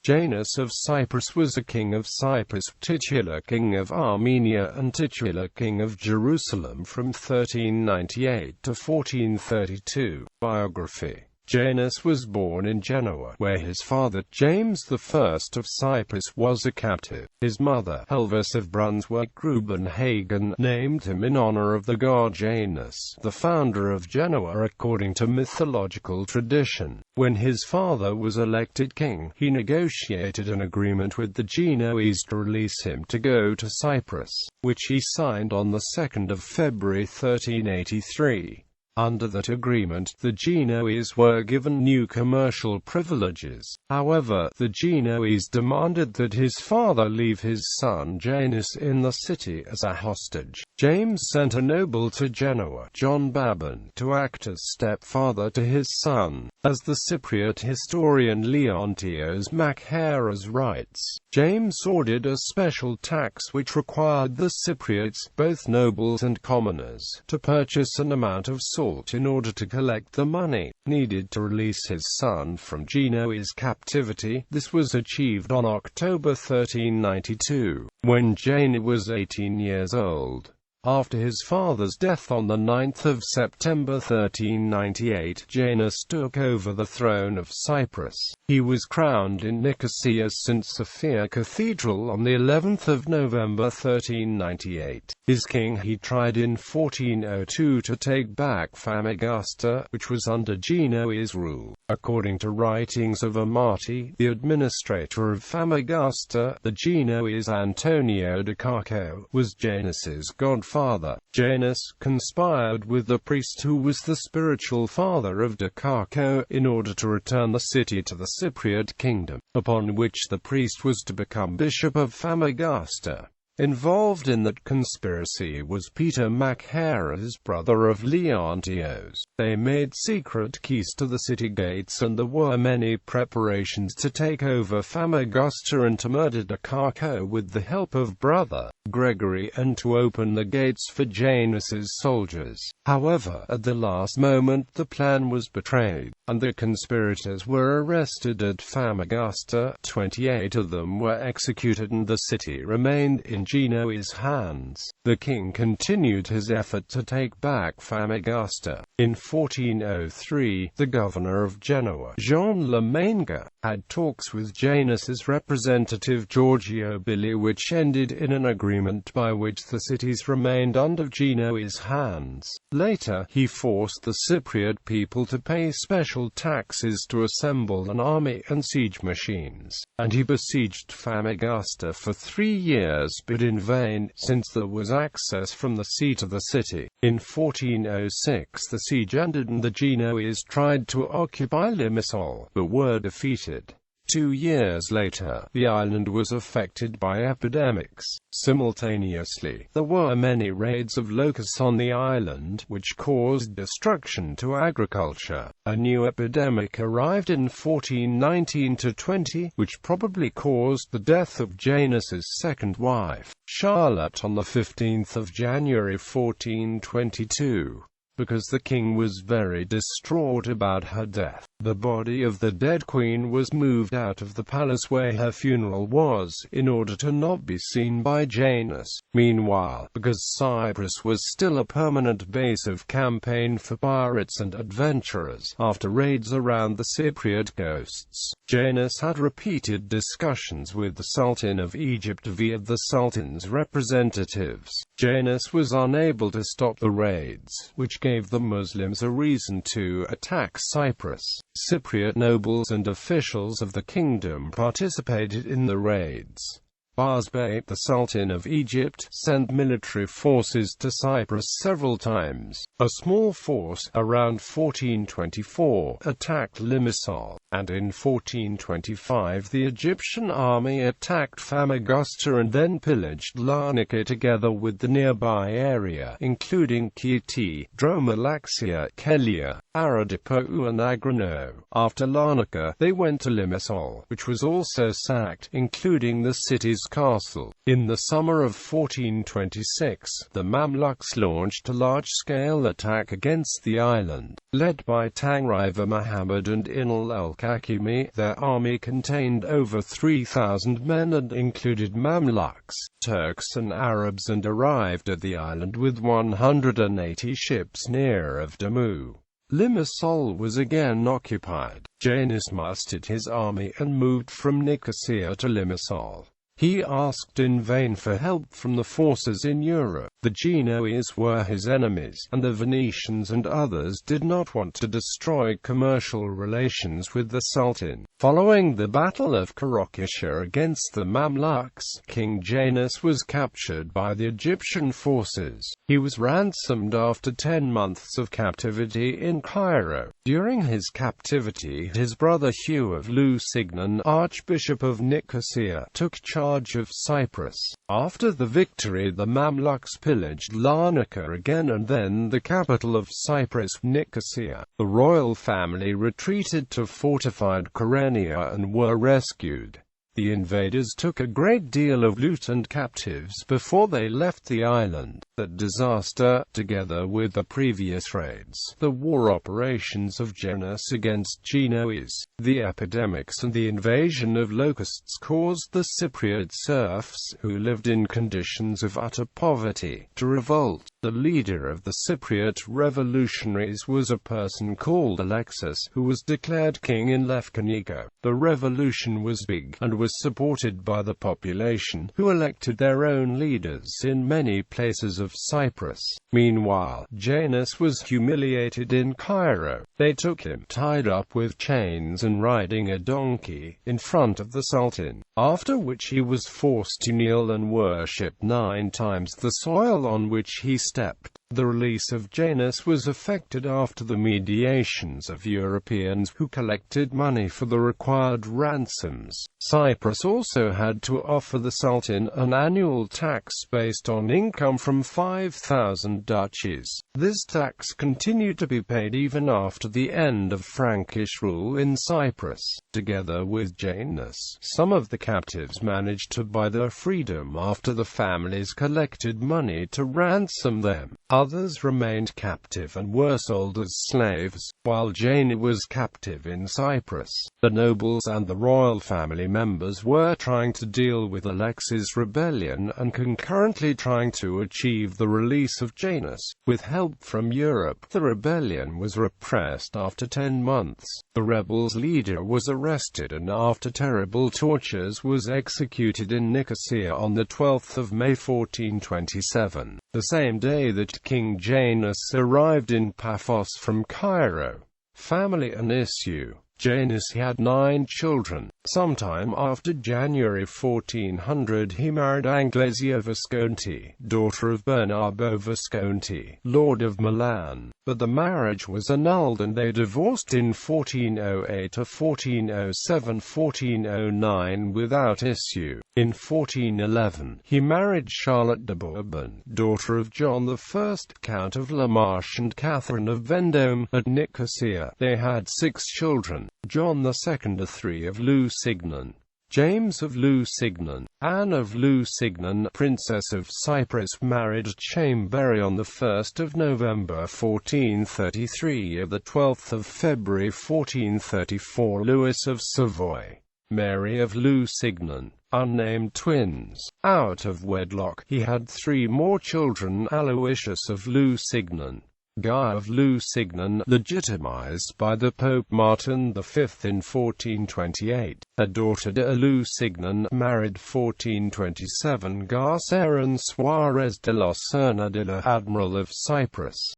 Janus of Cyprus was a king of Cyprus, titular king of Armenia and titular king of Jerusalem from 1398 to 1432. Biography. Janus was born in Genoa, where his father, James I of Cyprus, was a captive. His mother, Helvis of Brunswick-Grubenhagen, named him in honor of the god Janus, the founder of Genoa according to mythological tradition. When his father was elected king, he negotiated an agreement with the Genoese to release him to go to Cyprus, which he signed on the 2nd of February 1383. Under that agreement, the Genoese were given new commercial privileges. However, the Genoese demanded that his father leave his son Janus in the city as a hostage. James sent a noble to Genoa, John Babon, to act as stepfather to his son. As the Cypriot historian Leontios Makharas writes, James ordered a special tax which required the Cypriots, both nobles and commoners, to purchase an amount of salt in order to collect the money needed to release his son from Genoese captivity. This was achieved on October 1392, when Janus was 18 years old. After his father's death on the 9th of September 1398, Janus took over the throne of Cyprus. He was crowned in Nicosia's St. Sophia Cathedral on the 11th of November 1398. His king he tried in 1402 to take back Famagusta, which was under Genoese rule. According to writings of Amati, the administrator of Famagusta, the Genoese Antonio de Carco, was Janus's godfather. Janus conspired with the priest who was the spiritual father of de Carco in order to return the city to the Cypriot kingdom, upon which the priest was to become bishop of Famagusta. Involved in that conspiracy was Peter Makharas, brother of Leontios. They made secret keys to the city gates, and there were many preparations to take over Famagusta and to murder de Carco with the help of brother Gregory, and to open the gates for Janus's soldiers. However, at the last moment the plan was betrayed, and the conspirators were arrested at Famagusta. 28 of them were executed and the city remained in Genoese hands. The king continued his effort to take back Famagusta. In 1403, the governor of Genoa, Jean Le Manga, had talks with Janus's representative Giorgio Billi, which ended in an agreement by which the cities remained under Genoese hands. Later, he forced the Cypriot people to pay special taxes to assemble an army and siege machines, and he besieged Famagusta for 3 years, but in vain, since there was access from the sea to the city. In 1406 the siege ended and the Genoese tried to occupy Limassol, but were defeated. 2 years later, the island was affected by epidemics. Simultaneously, there were many raids of locusts on the island, which caused destruction to agriculture. A new epidemic arrived in 1419-20, which probably caused the death of Janus's second wife, Charlotte, on the 15th of January 1422. Because the king was very distraught about her death, the body of the dead queen was moved out of the palace where her funeral was, in order to not be seen by Janus. Meanwhile, because Cyprus was still a permanent base of campaign for pirates and adventurers, after raids around the Cypriot coasts, Janus had repeated discussions with the Sultan of Egypt via the Sultan's representatives. Janus was unable to stop the raids, which gave the Muslims a reason to attack Cyprus. Cypriot nobles and officials of the kingdom participated in the raids. Barzbait, the Sultan of Egypt, sent military forces to Cyprus several times. A small force, around 1424, attacked Limassol, and in 1425 the Egyptian army attacked Famagusta and then pillaged Larnaca together with the nearby area, including Chieti, Dromalaxia, Kelia, Aradipo and Agrano. After Larnaca, they went to Limassol, which was also sacked, including the city's castle. In the summer of 1426, the Mamluks launched a large-scale attack against the island. Led by Tangriver Muhammad and Inal al-Kakimi, their army contained over 3,000 men and included Mamluks, Turks and Arabs, and arrived at the island with 180 ships near of Damu. Limassol was again occupied. Janus mustered his army and moved from Nicosia to Limassol. He asked in vain for help from the forces in Europe. The Genoese were his enemies, and the Venetians and others did not want to destroy commercial relations with the Sultan. Following the Battle of Karokisha against the Mamluks, King Janus was captured by the Egyptian forces. He was ransomed after 10 months of captivity in Cairo. During his captivity, his brother Hugh of Lusignan, Archbishop of Nicosia, took charge of Cyprus. After the victory, the Mamluks pillaged Larnaca again and then the capital of Cyprus, Nicosia. The royal family retreated to fortified Kyrenia and were rescued. The invaders took a great deal of loot and captives before they left the island. That disaster, together with the previous raids, the war operations of Janus against Genoese, the epidemics and the invasion of locusts caused the Cypriot serfs, who lived in conditions of utter poverty, to revolt. The leader of the Cypriot revolutionaries was a person called Alexis, who was declared king in Lefkanico. The revolution was big, and was supported by the population, who elected their own leaders in many places of Cyprus. Meanwhile, Janus was humiliated in Cairo. They took him, tied up with chains and riding a donkey, in front of the Sultan, after which he was forced to kneel and worship 9 times the soil on which he stepped. The release of Janus was effected after the mediations of Europeans who collected money for the required ransoms. Cyprus also had to offer the Sultan an annual tax based on income from 5,000 duchies. This tax continued to be paid even after the end of Frankish rule in Cyprus. Together with Janus, some of the captives managed to buy their freedom after the families collected money to ransom them. Others remained captive and were sold as slaves, while Janus was captive in Cyprus. The nobles and the royal family members were trying to deal with Alexis' rebellion and concurrently trying to achieve the release of Janus. With help from Europe, the rebellion was repressed after 10 months. The rebels' leader was arrested and after terrible tortures was executed in Nicosia on the 12th of May 1427, the same day that King Janus arrived in Paphos from Cairo. Family and issue. Janus had 9 children. Sometime after January 1400 he married Anglesia Visconti, daughter of Bernardo Visconti, Lord of Milan, but the marriage was annulled and they divorced in 1408 to 1407-1409 without issue. In 1411, he married Charlotte de Bourbon, daughter of John I, Count of La Marche and Catherine of Vendôme. At Nicosia, they had 6 children. John II, III of Lusignan, James of Lusignan, Anne of Lusignan, Princess of Cyprus, married Chambéry on the 1st of November 1433. Of the 12th of February 1434, Louis of Savoy, Mary of Lusignan, unnamed twins. Out of wedlock, he had 3 more children: Aloysius of Lusignan, Guy of Lusignan, legitimized by the Pope Martin V in 1428, a daughter de Lusignan, married 1427, Garceron Suarez de la Serna de la, Admiral of Cyprus.